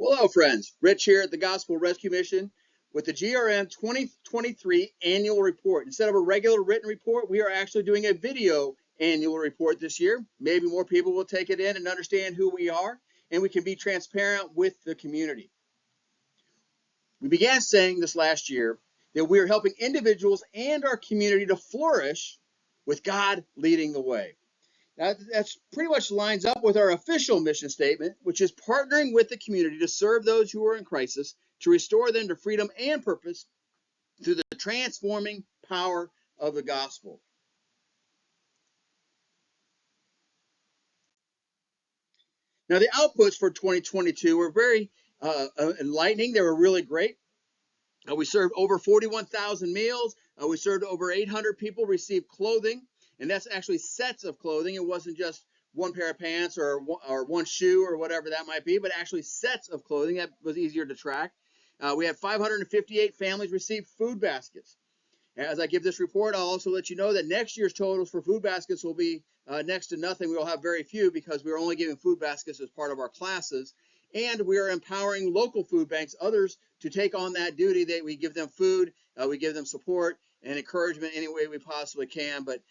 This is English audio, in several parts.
Well, hello, friends. Rich here at the Gospel Rescue Mission with the GRM 2023 annual report. Instead of a regular written report, we are actually doing a video annual report this year. Maybe more people will take it in and understand who we are, and we can be transparent with the community. We began saying this last year that we are helping individuals and our community to flourish with God leading the way. That's pretty much lines up with our official mission statement, which is partnering with the community to serve those who are in crisis, to restore them to freedom and purpose through the transforming power of the gospel. Now, the outputs for 2022 were very enlightening. They were really great. We served over 41,000 meals. We served over 800 people receive clothing, and that's actually sets of clothing. It wasn't just one pair of pants or one shoe or whatever that might be, but actually sets of clothing. That was easier to track. We had 558 families receive food baskets. As I give this report, I'll also let you know that next year's totals for food baskets will be next to nothing. We will have very few because we're only giving food baskets as part of our classes. And we are empowering local food banks, others, to take on that duty. We give them food, we give them support and encouragement any way we possibly can. But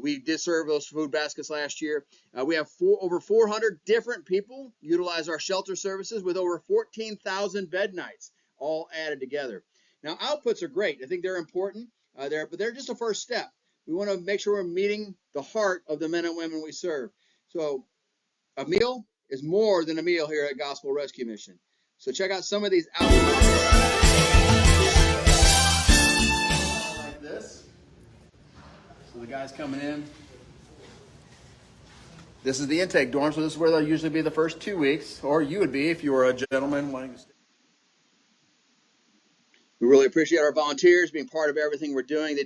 we did serve those food baskets last year. We have over 400 different people utilize our shelter services with over 14,000 bed nights all added together. Now, outputs are great. I think they're important, but they're just a first step. We want to make sure we're meeting the heart of the men and women we serve. So a meal is more than a meal here at Gospel Rescue Mission. So check out some of these outputs. Like this. So the guys coming in. This is the intake dorm, so this is where they'll usually be the first 2 weeks, or you would be if you were a gentleman wanting to stay. We really appreciate our volunteers being part of everything we're doing. They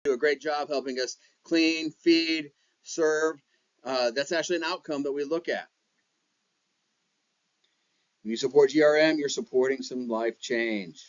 do a great job helping us clean, feed, serve. That's actually an outcome that we look at. When you support GRM, you're supporting some life change.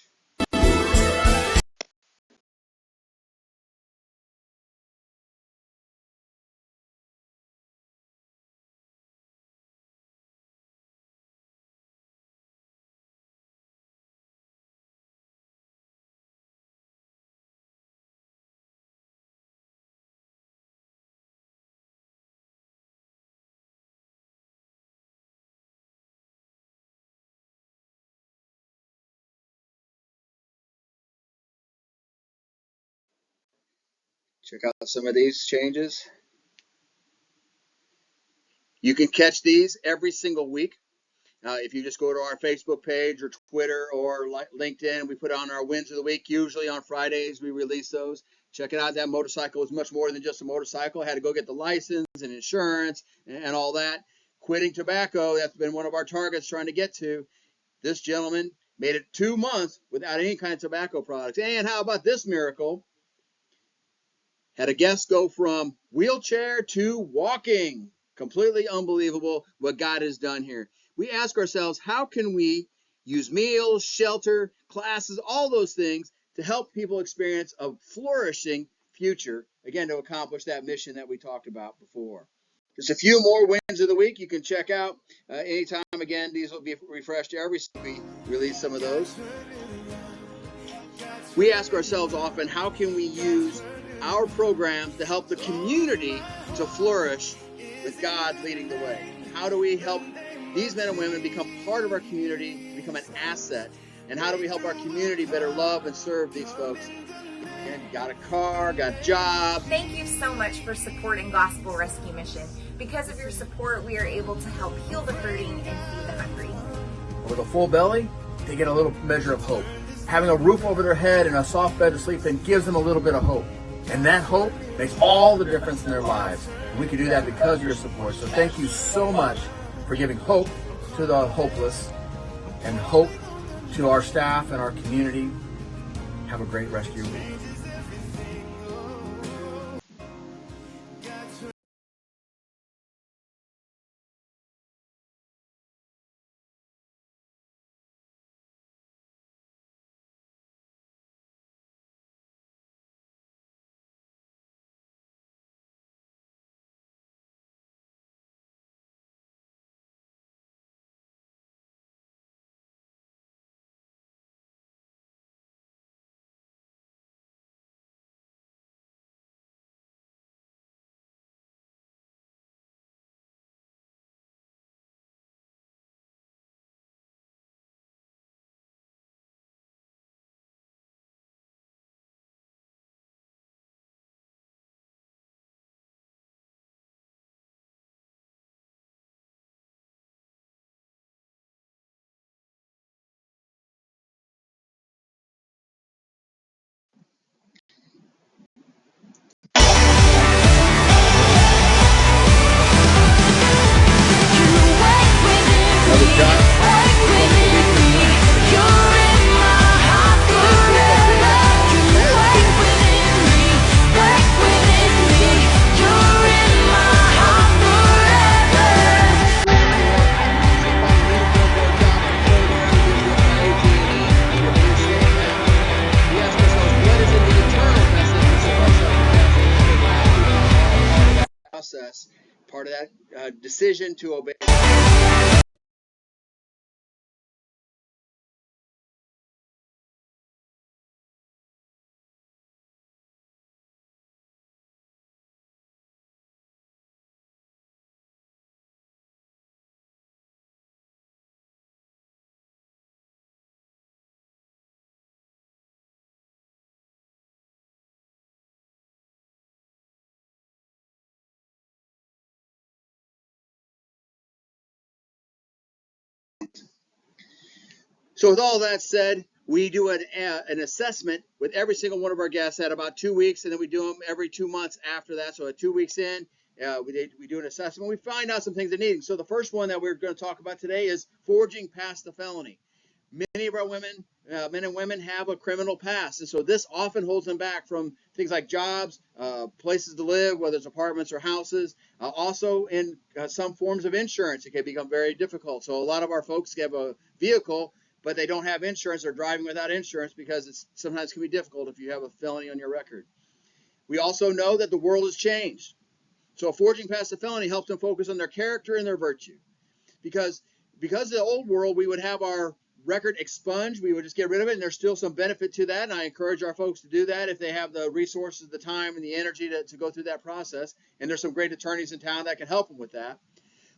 Check out some of these changes. You can catch these every single week. If you just go to our Facebook page or Twitter or LinkedIn, we put on our wins of the week. Usually on Fridays, we release those. Check it out. That motorcycle was much more than just a motorcycle. I had to go get the license and insurance and all that. Quitting tobacco, that's been one of our targets trying to get to. This gentleman made it 2 months without any kind of tobacco products. And how about this miracle? Had a guest go from wheelchair to walking. Completely unbelievable what God has done here. We ask ourselves, how can we use meals, shelter, classes, all those things to help people experience a flourishing future, again, to accomplish that mission that we talked about before. Just a few more wins of the week you can check out anytime. Again, these will be refreshed every week. We release some of those. We ask ourselves often, how can we use our programs to help the community to flourish with God leading the way? How do we help these men and women become part of our community, become an asset? And how do we help our community better love and serve these folks? And got a car, got a job. Thank you so much for supporting Gospel Rescue Mission. Because of your support, we are able to help heal the hurting and feed the hungry. With a full belly, they get a little measure of hope. Having a roof over their head and a soft bed to sleep in gives them a little bit of hope. And that hope makes all the difference in their lives. And we can do that because of your support. So thank you so much for giving hope to the hopeless and hope to our staff and our community. Have a great rest of your week. process, part of that decision to obey. So with all that said, we do an assessment with every single one of our guests at about 2 weeks, and then we do them every 2 months after that. So at 2 weeks in, we do an assessment. We find out some things they're needing. So the first one that we're going to talk about today is forging past the felony. Many of our women, men and women, have a criminal past, and so this often holds them back from things like jobs, places to live, whether it's apartments or houses. Also, in some forms of insurance, it can become very difficult. So a lot of our folks have a vehicle, but they don't have insurance. They're driving without insurance because it sometimes can be difficult if you have a felony on your record. We also know that the world has changed. So forging past the felony helps them focus on their character and their virtue. Because of the old world, we would have our record expunged. We would just get rid of it, and there's still some benefit to that, and I encourage our folks to do that if they have the resources, the time, and the energy to go through that process. And there's some great attorneys in town that can help them with that.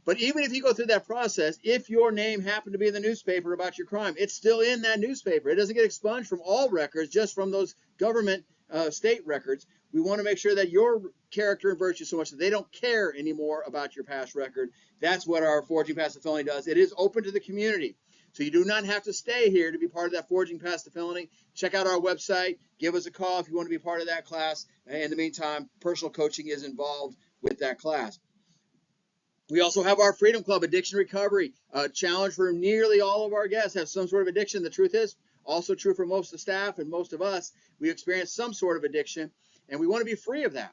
But even if you go through that process, if your name happened to be in the newspaper about your crime, it's still in that newspaper. It doesn't get expunged from all records, just from those government state records. We want to make sure that your character and virtue so much that they don't care anymore about your past record. That's what our Forging Past the Felony does. It is open to the community. So you do not have to stay here to be part of that Forging Past the Felony. Check out our website. Give us a call if you want to be part of that class. In the meantime, personal coaching is involved with that class. We also have our Freedom Club Addiction Recovery challenge for nearly all of our guests have some sort of addiction. The truth is, also true for most of the staff and most of us, we experience some sort of addiction, and we want to be free of that.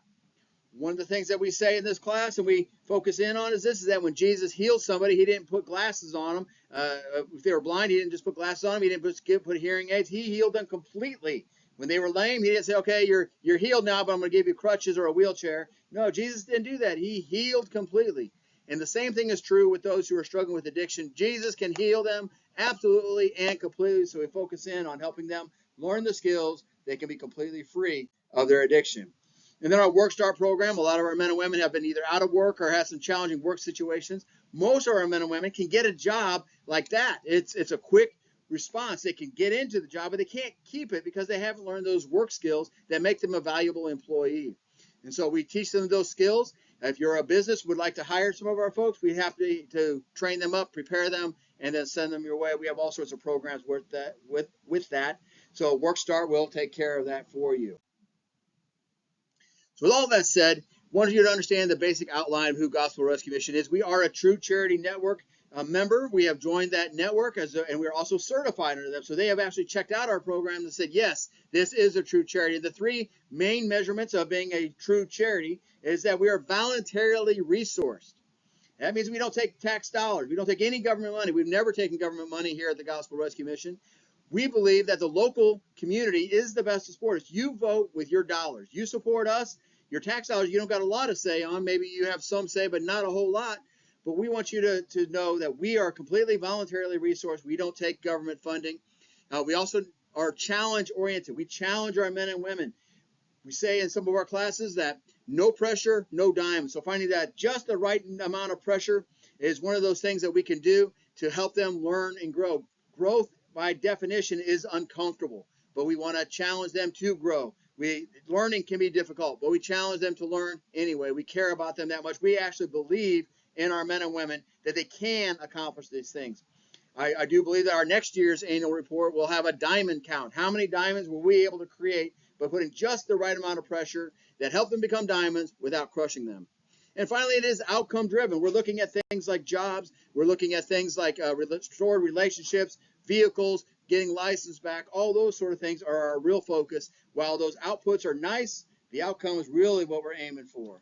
One of the things that we say in this class and we focus in on is this, is that when Jesus healed somebody, he didn't put glasses on them. If they were blind, he didn't just put glasses on them. He didn't put hearing aids. He healed them completely. When they were lame, he didn't say, okay, you're healed now, but I'm going to give you crutches or a wheelchair. No, Jesus didn't do that. He healed completely. And the same thing is true with those who are struggling with addiction. Jesus can heal them absolutely and completely. So we focus in on helping them learn the skills. They can be completely free of their addiction. And then our Work Start program, a lot of our men and women have been either out of work or had some challenging work situations. Most of our men and women can get a job like that. It's a quick response. They can get into the job, but they can't keep it because they haven't learned those work skills that make them a valuable employee. And so we teach them those skills. If you're a business would like to hire some of our folks, we have to train them up, prepare them, and then send them your way. We have all sorts of programs with that. So Work Start will take care of that for you. So with all that said, I wanted you to understand the basic outline of who Gospel Rescue Mission is. We are a true charity network member. We have joined that network, and we're also certified under them. So they have actually checked out our program and said, yes, this is a true charity. The three main measurements of being a true charity is that we are voluntarily resourced. That means we don't take tax dollars. We don't take any government money. We've never taken government money here at the Gospel Rescue Mission. We believe that the local community is the best to support us. You vote with your dollars. You support us. Your tax dollars, you don't got a lot of say on. Maybe you have some say, but not a whole lot. But we want you to know that we are completely voluntarily resourced. We don't take government funding. We also are challenge-oriented. We challenge our men and women. We say in some of our classes that no pressure, no diamonds. So finding that just the right amount of pressure is one of those things that we can do to help them learn and grow. Growth, by definition, is uncomfortable, but we want to challenge them to grow. Learning can be difficult, but we challenge them to learn anyway. We care about them that much. We actually believe in our men and women that they can accomplish these things. I do believe that our next year's annual report will have a diamond count. How many diamonds were we able to create by putting just the right amount of pressure that helped them become diamonds without crushing them? And finally, it is outcome driven. We're looking at things like jobs. We're looking at things like restored relationships, vehicles, getting license back. All those sort of things are our real focus. While those outputs are nice, the outcome is really what we're aiming for.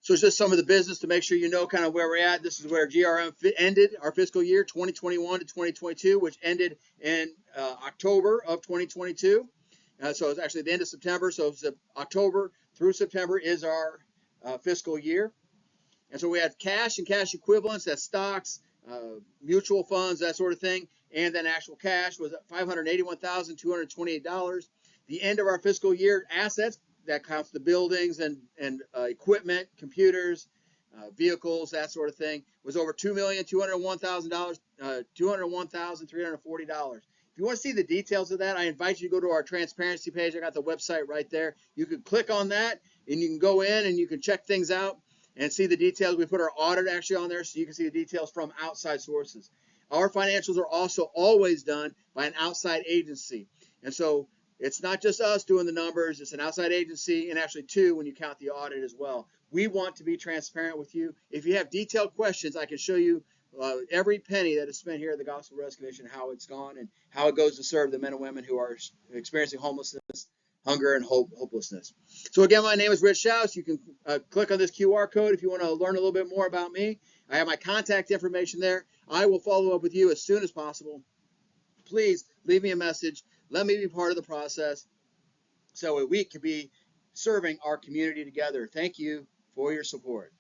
So it's just some of the business to make sure you know kind of where we're at. This is where GRM ended our fiscal year 2021 to 2022, which ended in October of 2022. So it's actually the end of September. So October through September is our fiscal year. And so we had cash and cash equivalents, that's stocks, mutual funds, that sort of thing. And then actual cash was $581,228. The end of our fiscal year assets, that counts the buildings and equipment, computers, vehicles, that sort of thing, was over $2,201,000, $201,340. If you want to see the details of that, I invite you to go to our transparency page. I got the website right there. You can click on that, and you can go in and you can check things out and see the details. We put our audit actually on there so you can see the details from outside sources. Our financials are also always done by an outside agency. And so it's not just us doing the numbers, it's an outside agency, and actually two when you count the audit as well. We want to be transparent with you. If you have detailed questions, I can show you every penny that is spent here at the Gospel Rescue Mission, how it's gone and how it goes to serve the men and women who are experiencing homelessness, hunger, and hopelessness. So again, my name is Rich Schaus. You can click on this QR code if you want to learn a little bit more about me. I have my contact information there. I will follow up with you as soon as possible. Please leave me a message. Let me be part of the process so we can be serving our community together. Thank you for your support.